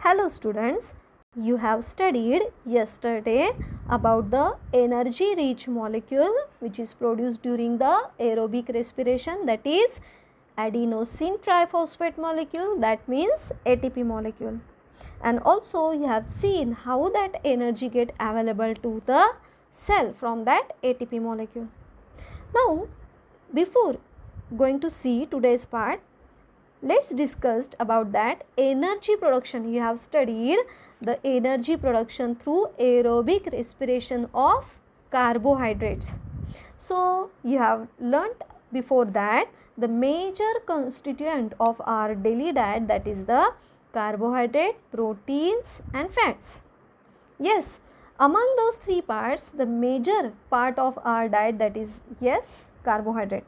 Hello students, you have studied yesterday about the energy rich molecule which is produced during the aerobic respiration, that is adenosine triphosphate molecule, that means ATP molecule. And also you have seen how that energy get available to the cell from that ATP molecule. Now before going to see today's part, let's discuss about that energy production. You have studied the energy production through aerobic respiration of carbohydrates. So you have learnt before that the major constituent of our daily diet, that is the carbohydrate, proteins and fats. Yes, among those three parts, the major part of our diet, that is carbohydrate.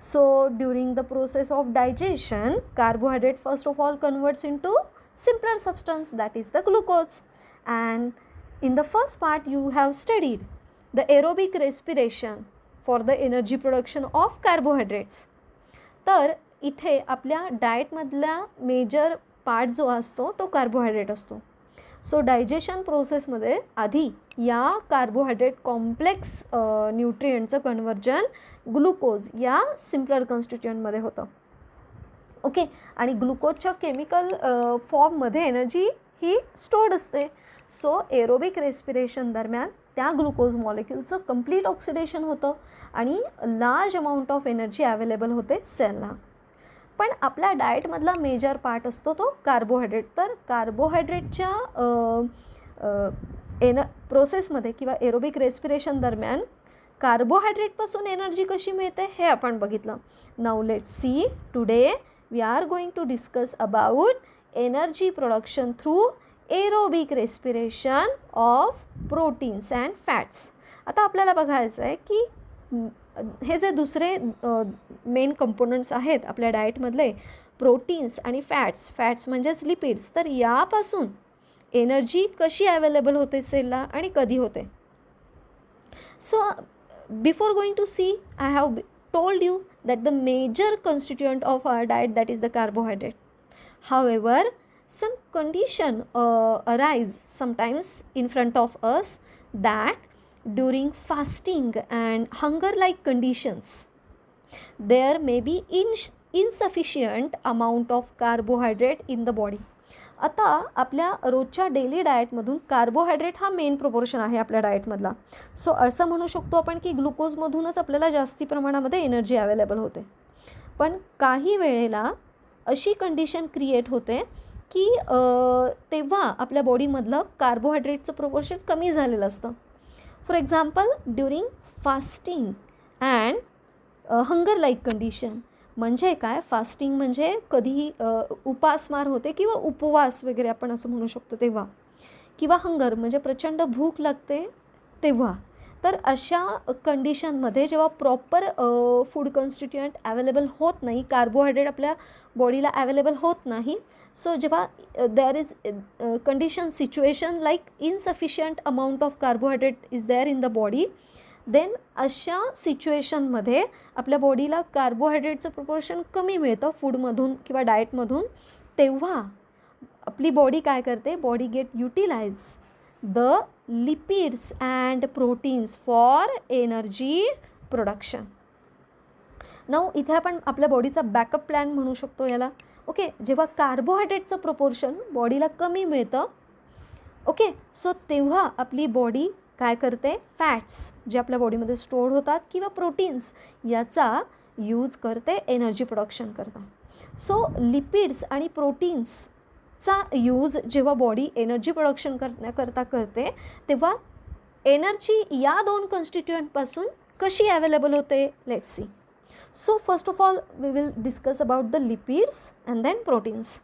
So during the process of digestion, carbohydrate first of all converts into simpler substance, that is the glucose. And in the first part you have studied the aerobic respiration for the energy production of carbohydrates. तर इथे आपल्या diet मधला major part जो असतो तो carbohydrate असतो. So digestion प्रोसेसमध्ये आधी या कार्बोहायड्रेट कॉम्प्लेक्स न्यूट्रिएंटचं कन्वर्जन ग्लुकोज या सिम्पलर कॉन्स्टिट्युएंटमध्ये होतं. ओके, आणि ग्लुकोजच्या केमिकल फॉर्ममध्ये एनर्जी ही स्टोर्ड असते. सो एरोबिक रेस्पिरेशन दरम्यान त्या ग्लुकोज मॉलिक्यूलचं कंप्लीट ऑक्सिडेशन होतं आणि large amount of energy available होते सेलला. पण आपल्या डाएटमधला मेजर पार्ट असतो तो कार्बोहायड्रेट. तर कार्बोहायड्रेटच्या प्रोसेसमध्ये किंवा एरोबिक रेस्पिरेशन दरम्यान कार्बोहायड्रेटपासून एनर्जी कशी मिळते हे आपण बघितलं. Now let's see, today we are going to discuss about energy production through aerobic respiration of proteins and fats. आता आपल्याला बघायचं आहे की हे जे दुसरे मेन कंपोनंट्स आहेत आपल्या डाएटमधले, प्रोटीन्स आणि फॅट्स म्हणजेच लिपिड्स, तर यापासून एनर्जी कशी अवेलेबल होते सेलला आणि कधी होते. So before going to see, I have told you that the major constituent of our diet, that is the carbohydrate. However, some condition arise sometimes in front of us that during fasting and hunger like conditions there may be insufficient amount of carbohydrate in the body. आता आपल्या रोजच्या daily डाएटमधून carbohydrate हा main proportion आहे आपल्या डाएटमधला. So असं म्हणू शकतो आपण की ग्लुकोजमधूनच आपल्याला जास्ती प्रमाणामध्ये एनर्जी अवेलेबल होते. पण काही वेळेला अशी कंडिशन क्रिएट होते की तेव्हा आपल्या बॉडीमधलं कार्बोहायड्रेटचं प्रोपोर्शन कमी झालेलं असतं. For example during fasting and hunger like condition. म्हणजे काय, फास्टिंग म्हणजे कधीही उपासमार होते किंवा उपवास वगैरे आपण असं म्हणू शकतो तेव्हा, किंवा हंगर म्हणजे प्रचंड भूक लागते तेव्हा. तर अशा कंडिशनमध्ये जेव्हा प्रॉपर फूड कॉन्स्टिट्युएंट अवेलेबल होत नाही, कार्बोहायड्रेट आपल्या बॉडीला अवेलेबल होत नाही, सो जेव्हा there is condition situation like insufficient amount of carbohydrate is there in the body, then अशा सिच्युएशनमध्ये आपल्या बॉडीला कार्बोहायड्रेटचं प्रोपोर्शन कमी मिळतं फूडमधून किंवा डाएटमधून. तेव्हा आपली बॉडी काय करते, body get utilize the lipids and proteins for energy production. Now इथे आपण आपल्या बॉडीचा बॅकअप प्लॅन म्हणू शकतो याला. ओके, जेव्हा कार्बोहायड्रेटचं प्रोपोर्शन बॉडीला कमी मिळतं, ओके, सो तेव्हा आपली बॉडी काय करते, फॅट्स जे आपल्या बॉडीमध्ये स्टोअर होतात किंवा प्रोटीन्स याचा यूज करते एनर्जी प्रोडक्शन करता. सो लिपिड्स आणि प्रोटीन्सचा यूज जेव्हा बॉडी एनर्जी प्रोडक्शन करण्याकरता करते, तेव्हा एनर्जी या दोन कॉन्स्टिट्युएंटपासून कशी अवेलेबल होते, let's see. So first of all we will discuss about the lipids and then proteins.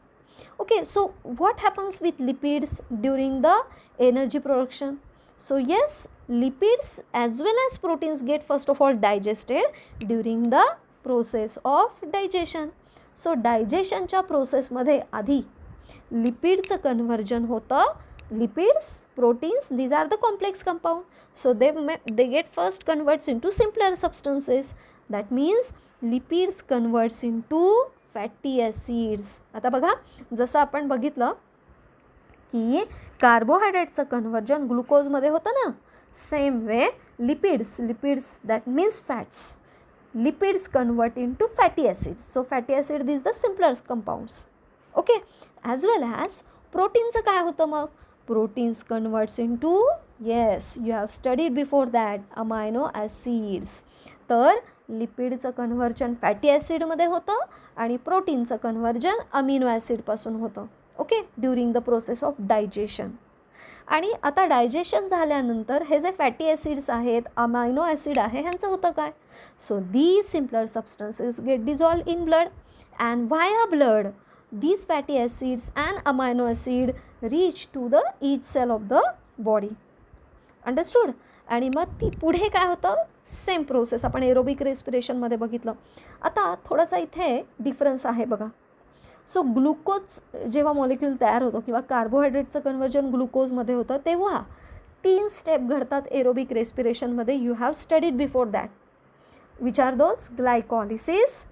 Okay, so what happens with lipids during the energy production. So yes, lipids as well as proteins get first of all digested during the process of digestion. So digestion च्या प्रोसेसमध्ये आधी लिपिडचं conversion होतं. Lipids, proteins, these are the complex compound. So they get first converts into simpler substances. That means lipids converts into fatty acids. आता बघा, जसं आपण बघितलं की कार्बोहायड्रेटचं कन्व्हर्जन ग्लुकोजमध्ये होतं ना, same way lipids that means fats, lipids convert into fatty acids. So fatty acid, these the simpler compounds. Okay, as well as proteinचं काय होतं मग? Proteins converts into, yes, you have studied before that, amino acids. तर लिपिडचं conversion fatty ॲसिडमध्ये होतं आणि प्रोटीनचं conversion amino ॲसिडपासून होतं. Okay, during the process of digestion. आणि आता डायजेशन झाल्यानंतर हे जे फॅटी ॲसिड्स आहेत, अमायनो ॲसिड आहे, ह्यांचं होतं काय? So these simpler substances get dissolve in blood and via blood these fatty acids and amino acid reach to the each cell of the body. Understood? आणि मग ती पुढे काय होतं? सेम प्रोसेस आपण एरोबिक रेस्पिरेशनमध्ये बघितलं. आता थोडासा इथे डिफरन्स आहे बघा. सो ग्लुकोज जेव्हा मॉलिक्यूल तयार होतो किंवा कार्बोहायड्रेटचं कन्व्हर्जन ग्लुकोजमध्ये होतं, तेव्हा 3 स्टेप घडतात एरोबिक रेस्पिरेशनमध्ये. You have studied before that. Which are those? Glycolysis,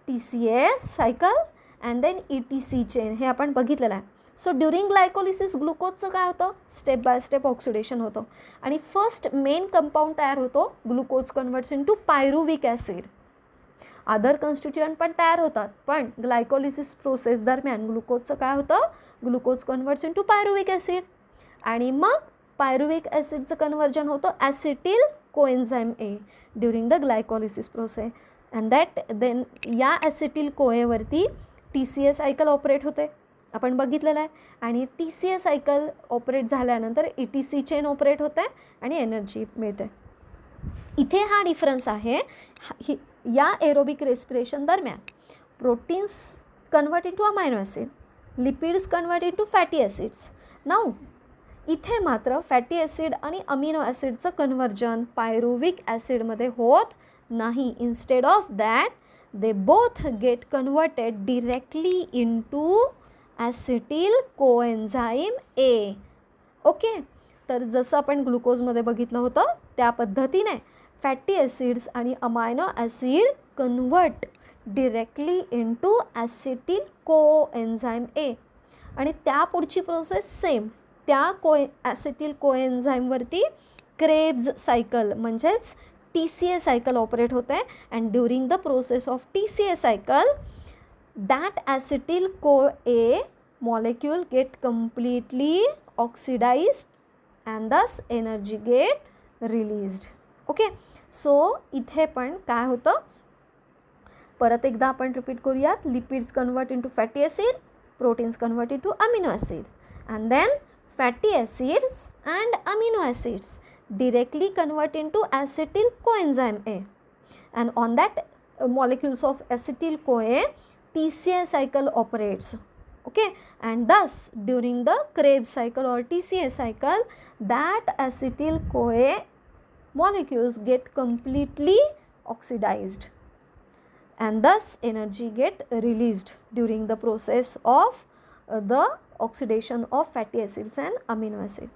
TCA cycle and then ETC chain. हे आपण बघितलेलं आहे. सो ड्युरिंग ग्लायकोलिसिस ग्लुकोजचं काय होतं? स्टेप बाय स्टेप ऑक्सिडेशन होतं आणि फर्स्ट मेन कंपाऊंड तयार होतो. Glucose converts into pyruvic acid. Other constituent पण तयार होतात, पण ग्लायकोलिसिस प्रोसेस दरम्यान ग्लुकोजचं काय होतं? Glucose converts into pyruvic acid आणि मग पायरुविक ॲसिडचं कन्व्हर्जन होतं acetyl coenzyme A during the glycolysis process and that then या ॲसिटिल कोएवरती TCA सायकल ऑपरेट होते, आपण बघितलेलं आहे. आणि TCA सायकल ऑपरेट झाल्यानंतर ETC चेन ऑपरेट होते आणि एनर्जी मिळते. इथे हा डिफरन्स आहे. या एरोबिक रेस्पिरेशन दरम्यान proteins convert into amino acid, lipids convert into fatty acids. Now इथे मात्र फॅटी ॲसिड आणि अमिनो ॲसिडचं कन्व्हर्जन पायरुविक ॲसिडमध्ये होत नाही. Instead of that they both get converted directly into acetyl coenzyme A. Okay, तर जसं आपण ग्लुकोजमध्ये बघितलं होतं त्या पद्धतीने फॅटी ॲसिड्स आणि amino acid convert directly into acetyl coenzyme A आणि त्या पुढची प्रोसेस सेम. त्या ॲसिटिल कोएन्झाईमवरती क्रेब्स सायकल म्हणजेच TCA cycle operate होते and during the process of TCA cycle that acetyl CoA molecule get completely oxidized and thus energy get released. Okay, so इथे पण काय होतं? परत एकदा आपण रिपीट करूयात. Lipids convert into fatty acid, proteins convert into amino acid and then fatty acids and amino acids directly convert into acetyl coenzyme A and on that molecules of acetyl CoA TCA cycle operates. Okay, and thus during the Krebs cycle or TCA cycle that acetyl CoA molecules get completely oxidized and thus energy get released during the process of the oxidation of fatty acids and amino acid.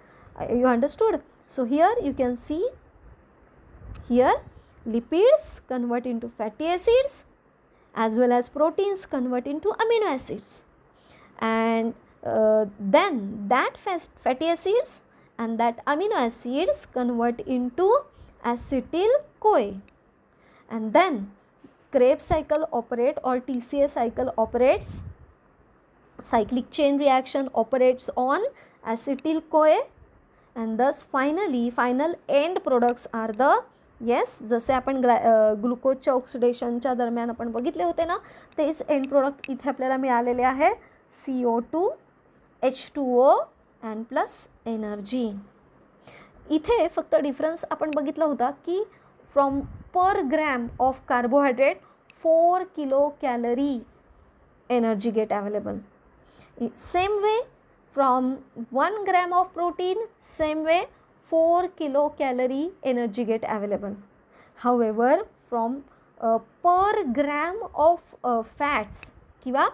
You understood? So here you can see, here lipids convert into fatty acids as well as proteins convert into amino acids and then that fatty acids and that amino acids convert into acetyl CoA and then Krebs cycle operate or TCA cycle operates, cyclic chain reaction operates on acetyl CoA and thus final end products are the, yes, जसे आपण ग्लुकोजच्या ऑक्सिडेशनच्या दरम्यान आपण बघितले होते ना, तेच end product इथे आपल्याला मिळालेले आहे. CO2, H2O and plus energy. इथे फक्त डिफरन्स आपण बघितला होता की from per gram of carbohydrate 4 kilo calorie energy get available. Same way from 1 gram of protein, same way 4 kilocalorie energy get available. However, from per gram of fats किंवा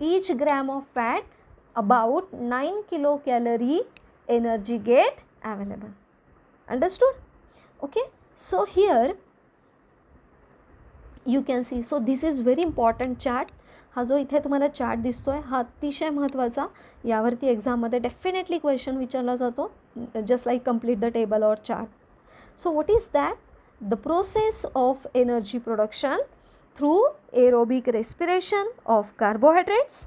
each gram of fat about 9 kilocalorie energy get available. Understood? Okay, so here you can see, so this is very important chart. हा जो इथे तुम्हाला chart दिसतो आहे हा अतिशय महत्त्वाचा, यावरती एक्झाममध्ये डेफिनेटली क्वेश्चन विचारला जातो, just like complete the table or chart. So what is that? The process of energy production through aerobic respiration of carbohydrates,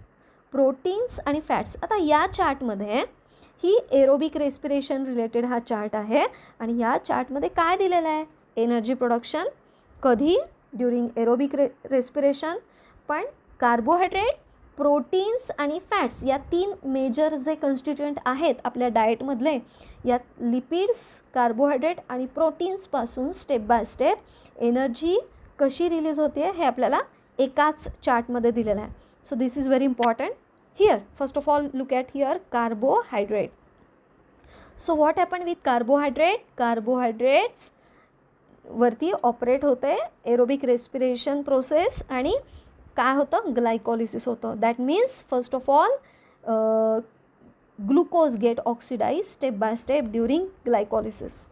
proteins आणि फॅट्स. आता या चार्टमध्ये ही एरोबिक रेस्पिरेशन रिलेटेड हा चार्ट आहे आणि या चार्टमध्ये काय दिलेलं आहे? एनर्जी प्रोडक्शन कधी? During aerobic respiration. पण कार्बोहायड्रेट, प्रोटीन्स आणि फॅट्स या 3 मेजर जे कन्स्टिट्युएंट आहेत आपल्या डाएटमधले, यात लिपिड्स, कार्बोहायड्रेट आणि प्रोटीन्सपासून स्टेप बाय स्टेप एनर्जी कशी रिलीज होते हे आपल्याला एकाच चार्टमध्ये दिलेलं आहे. So this is very important. Here first of all look at here carbohydrate. So what happen with carbohydrate? Carbohydrates वरती ऑपरेट होते एरोबिक रेस्पिरेशन प्रोसेस आणि काय होतं? ग्लायकॉलिसिस होतं. That means first of all glucose get oxidize step by step during glycolysis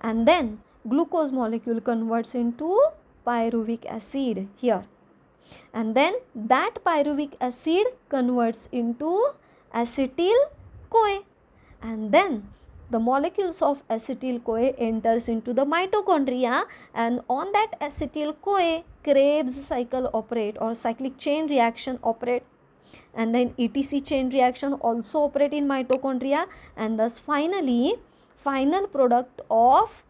and then glucose molecule converts into pyruvic acid here, and then that pyruvic acid converts into acetyl CoA, and then the molecules of acetyl CoA enters into the mitochondria, and on that acetyl CoA Krebs cycle operate or cyclic chain reaction operate, and then ETC chain reaction also operate in mitochondria, and thus finally final product of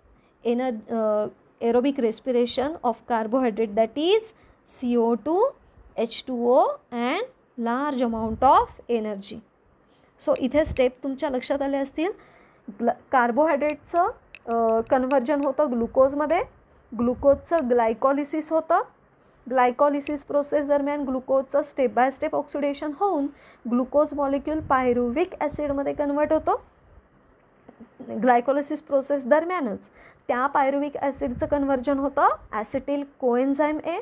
aerobic respiration of carbohydrate, that is CO2, H2O and large amount of energy. So इथे step तुमच्या लक्षात आले असतील. कार्बोहायड्रेटचं conversion होतं ग्लुकोजमध्ये, ग्लुकोजचं ग्लायकॉलिसिस होतं, glycolysis process दरम्यान ग्लुकोजचं step by step oxidation होऊन ग्लुकोज मॉलिक्यूल पायरुविक ॲसिडमध्ये कन्वर्ट होतो. ग्लायकोलिसिस प्रोसेस दरम्यानच त्या पायरुविक ॲसिडचं कन्व्हर्जन होतं acetyl coenzyme A.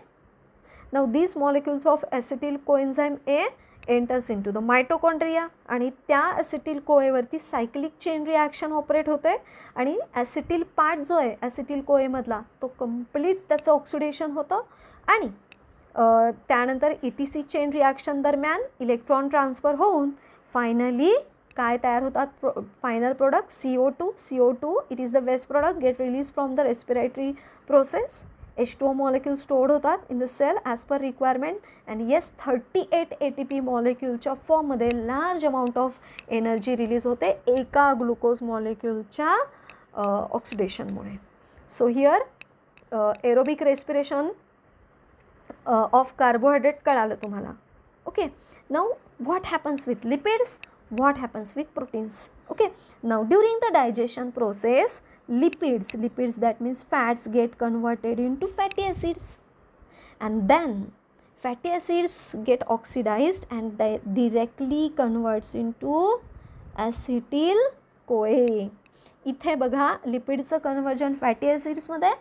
Now these molecules of acetyl coenzyme A enters into the mitochondria आणि त्या ॲसिटिल कोएवरती सायक्लिक चेन रिॲक्शन ऑपरेट होते आणि ॲसिटिल पार्ट जो आहे ॲसिटिल कोएमधला तो कंप्लीट त्याचं ऑक्सिडेशन होतं आणि त्यानंतर ETC चेन रिॲक्शन दरम्यान इलेक्ट्रॉन ट्रान्सफर होऊन फायनली काय तयार होतात? Final product CO2 it is the waste product get release from the respiratory process. H2O molecule stored होतात in the cell as per requirement and yes 38 ATP मॉलिक्यूलच्या फॉर्ममध्ये large amount of energy release होते एका glucose मॉलिक्यूलच्या ऑक्सिडेशनमुळे. So here aerobic respiration of carbohydrate कळालं तुम्हाला. Okay, now what happens with lipids? What happens with proteins? Okay, now during the digestion process lipids that means fats get converted into fatty acids, and then fatty acids get oxidized and directly converts into acetyl CoA. इथे बघा लिपिडचं conversion fatty ॲसिड्समध्ये,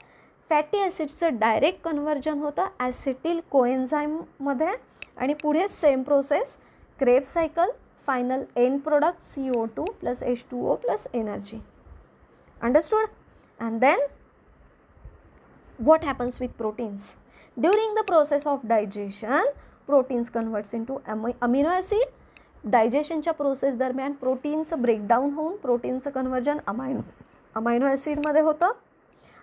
fatty ॲसिड्सचं direct conversion होतं acetyl कोएन्झाईममध्ये आणि पुढे same process Krebs cycle, final end product CO2 plus H2O plus energy. Understood? And then what happens with proteins? During the process of digestion proteins converts into amino acid. डायजेशनच्या process दरम्यान प्रोटीनचं breakdown होऊन प्रोटीनचं conversion amino ॲसिडमध्ये होतं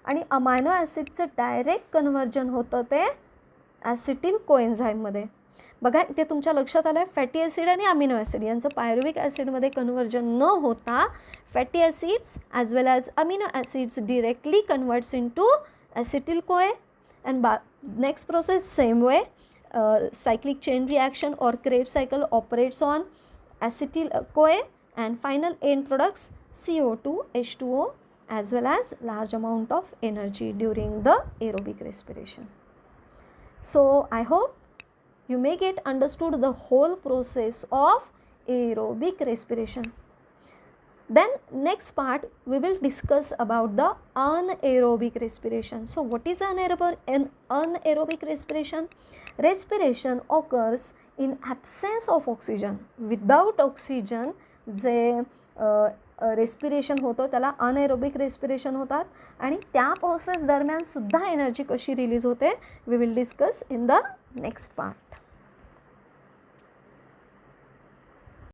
आणि amino ॲसिडचं direct conversion होतं ते acetyl कोएन्झाईममध्ये. बघा इथे तुमच्या लक्षात आलं आहे फॅटी ॲसिड आणि अमिनो ॲसिड यांचं पायरुविक ॲसिडमध्ये कन्व्हर्जन न होता fatty acids as well as amino acids directly converts into acetyl CoA and next process same way cyclic chain reaction or Krebs cycle operates on acetyl CoA and final end products CO2, H2O as well as large amount of energy during the aerobic respiration. So I hope you may get understood the whole process of aerobic respiration. Then next part we will discuss about the anaerobic respiration. So what is anaerobic respiration? Respiration occurs in absence of oxygen. Without oxygen जे respiration होतं त्याला anaerobic respiration होतात आणि त्या process दरम्यान सुद्धा energy कशी release होते we will discuss in the next part.